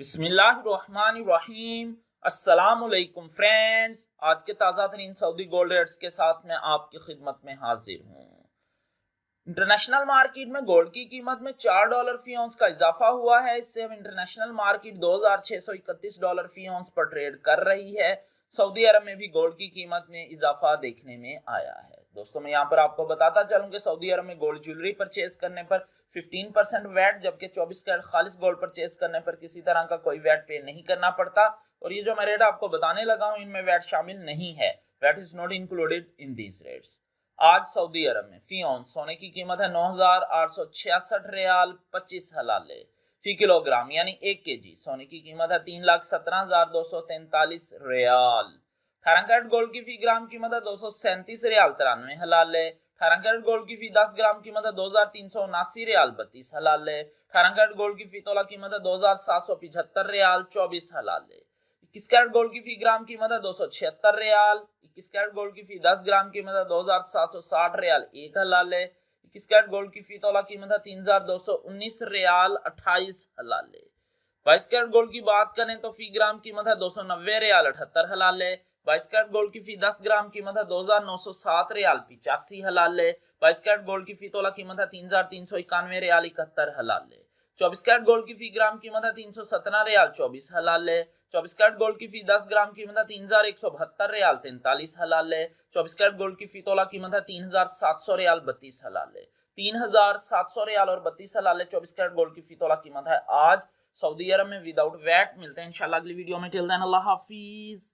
बिस्मिल्लाहिर्रहमानिर्रहीम। अस्सलामुअलैकुम फ्रेंड्स, आज के ताज़ा तरीन सऊदी गोल्ड रेट्स के साथ मैं आपकी खिदमत में हाजिर हूँ। इंटरनेशनल मार्केट में गोल्ड की कीमत में $4 फी औंस का इजाफा हुआ है। इससे अब इंटरनेशनल मार्केट $2631 फी औंस पर ट्रेड कर रही है। सऊदी अरब में भी गोल्ड की कीमत में इजाफा देखने में आया है। दोस्तों, मैं यहाँ पर आपको बताता चलूं कि सऊदी अरब में गोल्ड ज्वेलरी परचेज करने पर 15% वैट, जबकि 24 कैरेट खालिस गोल्ड परचेज करने पर किसी तरह का कोई वैट पे नहीं करना पड़ता। और ये जो मैं रेट आपको बताने लगा हूँ, इनमें वैट शामिल नहीं है। VAT is not included in these rates. आज सऊदी अरब में फी औंस सोने की कीमत है 9,866 रियाल 25 हलाले फी किलोग्राम, यानी 1 kg सोने की कीमत है 3,17,243 रियाल। 18 कैरेट गोल्ड की फी ग्राम कीमत है 237 रियाल 93 हलाले। 18 कैरेट गोल्ड की फी 10 ग्राम कीमत है 2,379 रियाल 32 हलाले। 18 कैरेट गोल्ड की फी तोला कीमत है 2,775 रियाल 24 हलाले। 21 कैरेट गोल्ड की फी ग्राम कीमत है 276 रियाल। 21 कैरेट गोल्ड की फी 10 ग्राम कीमत है 2,760 रियाल 1 हलाले। 21 कैरेट गोल्ड की फी तोला कीमत है 3,219 रियाल 28 हलाले। 22 कैरेट गोल्ड की बात करें तो फी ग्राम कीमत है 290 रियाल 78 हलाले। 22 कैरेट गोल्ड की फी 10 ग्राम कीमत है 2,907 रियाल 85 हलाले। 22 कैरेट गोल्ड की फी तोला कीमत है 3,391 रियाल 71 हलाले। 24 कैरेट गोल्ड की फी ग्राम कीमत है 317 रियाल 24 हलाले। 24 कैरेट गोल्ड की फी 10 ग्राम कीमत है 3,172 रियाल 43 हलाले। 24 कैरेट गोल्ड की फी तोला कीमत है 3,700 रियाल 32 हलाले। 3,700 रियाल और 32 हलाले 24 कैरेट गोल्ड की फी तोला कीमत है आज सऊदी अरब में विदाउट वैट। मिलते हैं इंशाल्लाह अगली वीडियो में। टिल देन अल्लाह हाफिज।